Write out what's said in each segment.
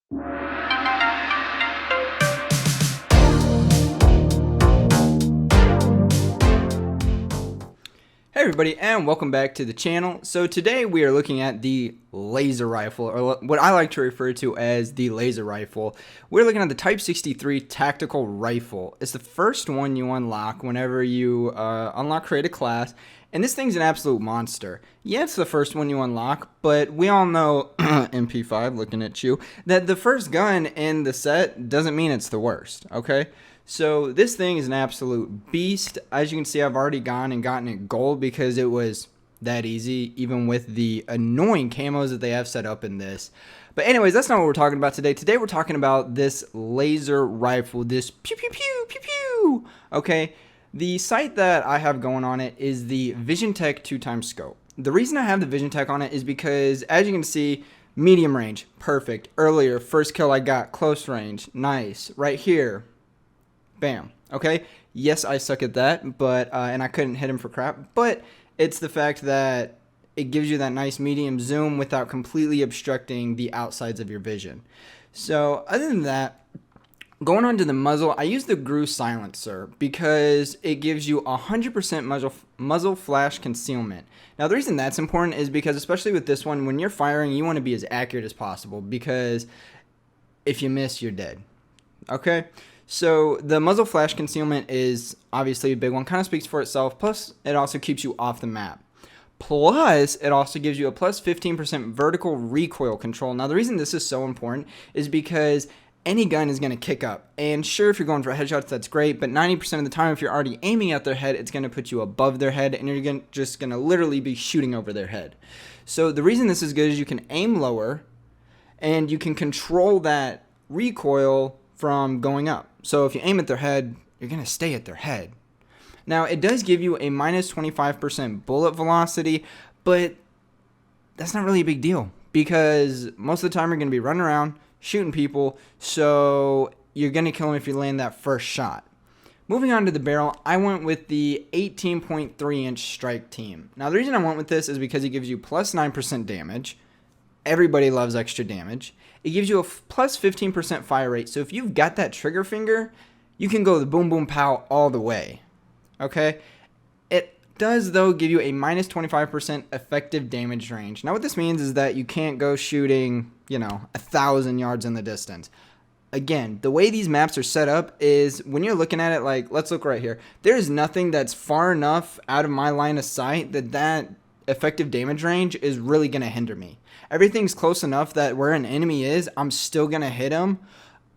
Hey everybody, and welcome back to the channel. So today we are looking at the laser rifle, or what I like to refer to as the laser rifle. We're looking at the Type 63 tactical rifle. It's the first one you unlock whenever you create a class, and this thing's an absolute monster. Yeah, it's the first one you unlock, but we all know, MP5 looking at you, that the first gun in the set doesn't mean it's the worst, okay? So this thing is an absolute beast. As you can see, I've already gone and gotten it gold because it was that easy, even with the annoying camos that they have set up in this. But anyways, that's not what we're talking about today. Today we're talking about this laser rifle, this pew pew pew pew pew. Okay, the sight that I have going on it is the VisionTech 2x scope. The reason I have the VisionTech on it is because, as you can see, medium range, perfect. Earlier, first kill I got, close range, nice. Right here. Bam. Okay. Yes, I suck at that, but and I couldn't hit him for crap. But it's the fact that it gives you that nice medium zoom without completely obstructing the outsides of your vision. So other than that, going on to the muzzle, I use the GRU silencer because it gives you 100% muzzle flash concealment. Now the reason that's important is because, especially with this one, when you're firing, you want to be as accurate as possible, because if you miss, you're dead. Okay. So the muzzle flash concealment is obviously a big one, kind of speaks for itself, plus it also keeps you off the map. Plus, it also gives you a plus 15% vertical recoil control. Now the reason this is so important is because any gun is going to kick up. And sure, if you're going for headshots, that's great, but 90% of the time, if you're already aiming at their head, it's going to put you above their head, and you're just going to literally be shooting over their head. So the reason this is good is you can aim lower, and you can control that recoil from going up. So if you aim at their head, you're going to stay at their head. Now, it does give you a minus 25% bullet velocity, but that's not really a big deal because most of the time you're going to be running around, shooting people, so you're going to kill them if you land that first shot. Moving on to the barrel, I went with the 18.3-inch strike team. Now, the reason I went with this is because it gives you plus 9% damage. Everybody loves extra damage. It gives you a plus 15% fire rate. So if you've got that trigger finger, you can go the boom boom pow all the way. Okay? It does, though, give you a minus 25% effective damage range. Now what this means is that you can't go shooting, 1,000 yards in the distance. Again, the way these maps are set up is when you're looking at it, like, let's look right here. There's nothing that's far enough out of my line of sight that effective damage range is really going to hinder me. Everything's close enough that where an enemy is, I'm still going to hit him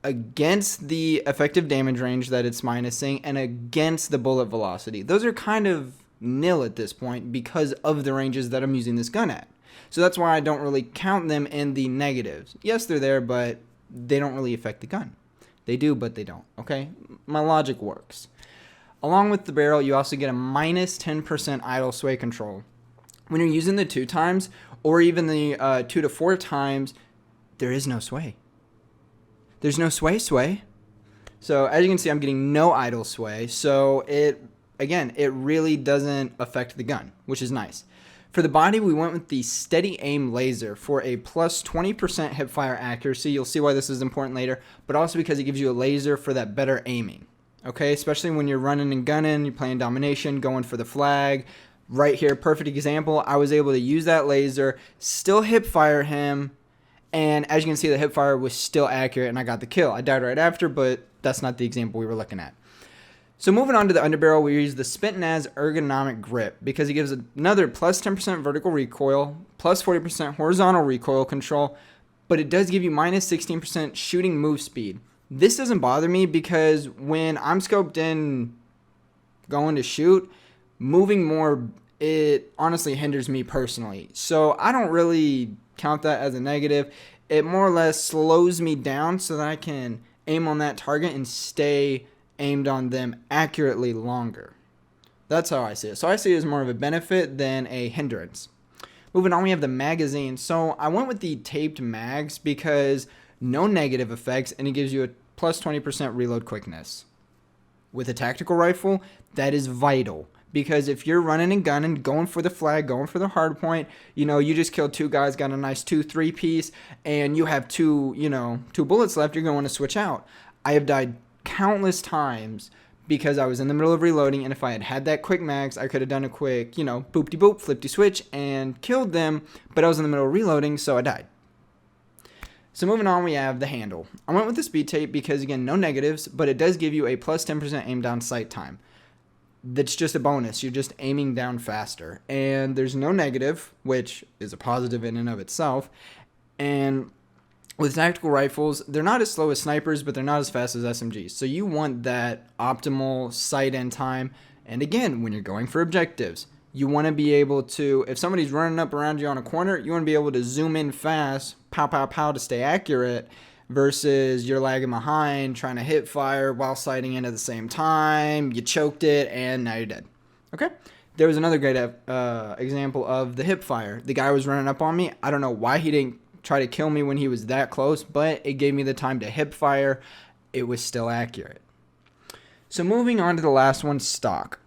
against the effective damage range that it's minusing and against the bullet velocity. Those are kind of nil at this point because of the ranges that I'm using this gun at. So that's why I don't really count them in the negatives. Yes, they're there, but they don't really affect the gun. They do, but they don't. Okay? My logic works. Along with the barrel, you also get a minus 10% idle sway control. When you're using the 2x or even the 2 to 4 times, there is no sway. There's no sway. So as you can see, I'm getting no idle sway. So it really doesn't affect the gun, which is nice. For the body, we went with the steady aim laser for a plus 20% hipfire accuracy. You'll see why this is important later, but also because it gives you a laser for that better aiming. Okay, especially when you're running and gunning, you're playing domination, going for the flag. Right here, perfect example. I was able to use that laser, still hip fire him, and as you can see, the hip fire was still accurate, and I got the kill. I died right after, but that's not the example we were looking at. So moving on to the underbarrel, we use the Spintnaz ergonomic grip because it gives another plus 10% vertical recoil, plus 40% horizontal recoil control, but it does give you minus 16% shooting move speed. This doesn't bother me because when I'm scoped in going to shoot, moving more, it honestly hinders me personally. So I don't really count that as a negative. It more or less slows me down so that I can aim on that target and stay aimed on them accurately longer. That's how I see it. So I see it as more of a benefit than a hindrance. Moving on, we have the magazine. So I went with the taped mags because no negative effects, and it gives you a plus 20% reload quickness. With a tactical rifle, that is vital Because if you're running and gunning, going for the flag, going for the hard point, you know, you just killed 2 guys, got a nice 2-3 piece, and you have 2 bullets left, you're going to want to switch out. I have died countless times because I was in the middle of reloading, and if I had had that quick mags, I could have done a quick, boop-de-boop, flip-de-switch, and killed them, but I was in the middle of reloading, so I died. So moving on, we have the handle. I went with the speed tape because, again, no negatives, but it does give you a plus 10% aim down sight time. That's just a bonus. You're just aiming down faster. And there's no negative, which is a positive in and of itself. And with tactical rifles, they're not as slow as snipers, but they're not as fast as SMGs. So you want that optimal sight end time. And again, when you're going for objectives, you want to be able to, if somebody's running up around you on a corner, you want to be able to zoom in fast, pow, pow, pow to stay accurate, versus you're lagging behind, trying to hip fire while sighting in at the same time, you choked it, and now you're dead. Okay? There was another great example of the hip fire. The guy was running up on me. I don't know why he didn't try to kill me when he was that close, but it gave me the time to hip fire. It was still accurate. So moving on to the last one, stock.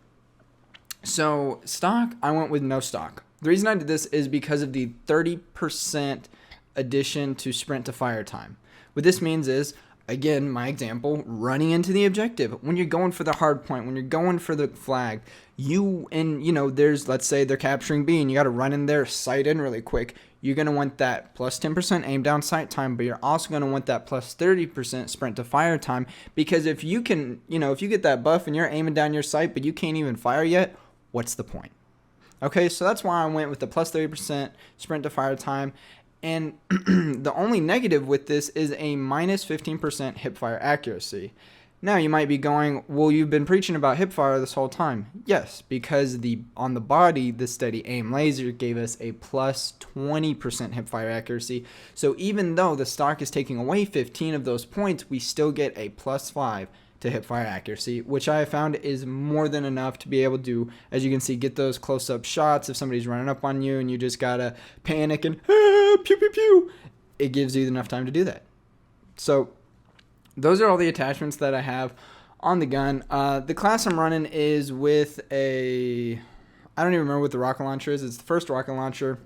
So stock, I went with no stock. The reason I did this is because of the 30% addition to sprint to fire time. What this means is, again, my example, running into the objective. When you're going for the hard point, when you're going for the flag, there's, let's say they're capturing B and you got to run in there, sight in really quick. You're going to want that plus 10% aim down sight time, but you're also going to want that plus 30% sprint to fire time, because if you can, if you get that buff and you're aiming down your sight, but you can't even fire yet, what's the point? Okay, so that's why I went with the plus 30% sprint to fire time. And the only negative with this is a minus 15% hip fire accuracy. Now you might be going, well, you've been preaching about hip fire this whole time. Yes, because on the body, the steady aim laser gave us a plus 20% hip fire accuracy. So even though the stock is taking away 15 of those points, we still get a plus 5 to hip fire accuracy, which I have found is more than enough to be able to, as you can see, get those close-up shots if somebody's running up on you and you just gotta panic and pew pew pew. It gives you enough time to do that. So those are all the attachments that I have on the gun. The class I'm running is with I don't even remember what the rocket launcher is. It's the first rocket launcher.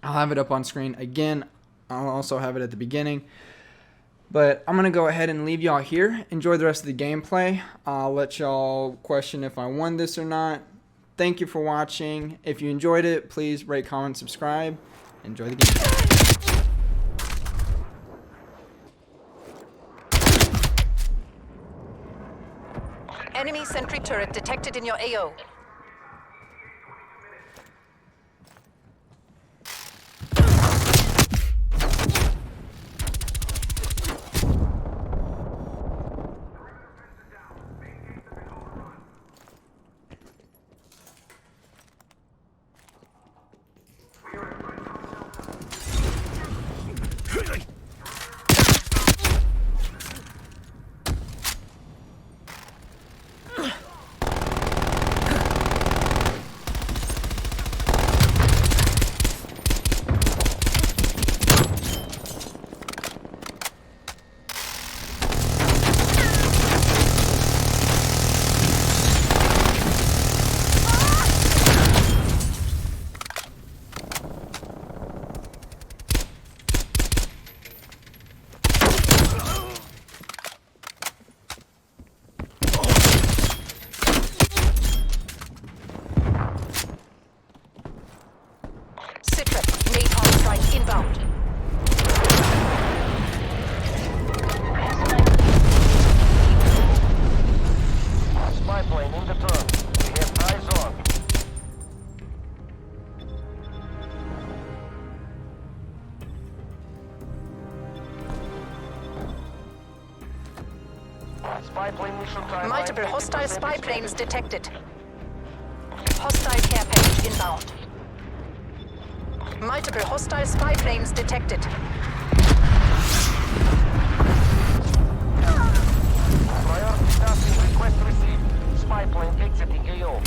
I'll have it up on screen again. I'll also have it at the beginning. But I'm going to go ahead and leave y'all here. Enjoy the rest of the gameplay. I'll let y'all question if I won this or not. Thank you for watching. If you enjoyed it, please rate, comment, subscribe. Enjoy the game. Enemy sentry turret detected in your AO. Inbound. Spy plane in the turn. We have eyes on. Spy plane mission time. Multiple hostile spy planes detected. Hostile care package inbound. Multiple hostile spy planes detected. Priority tasking request received. Spy plane exiting AO.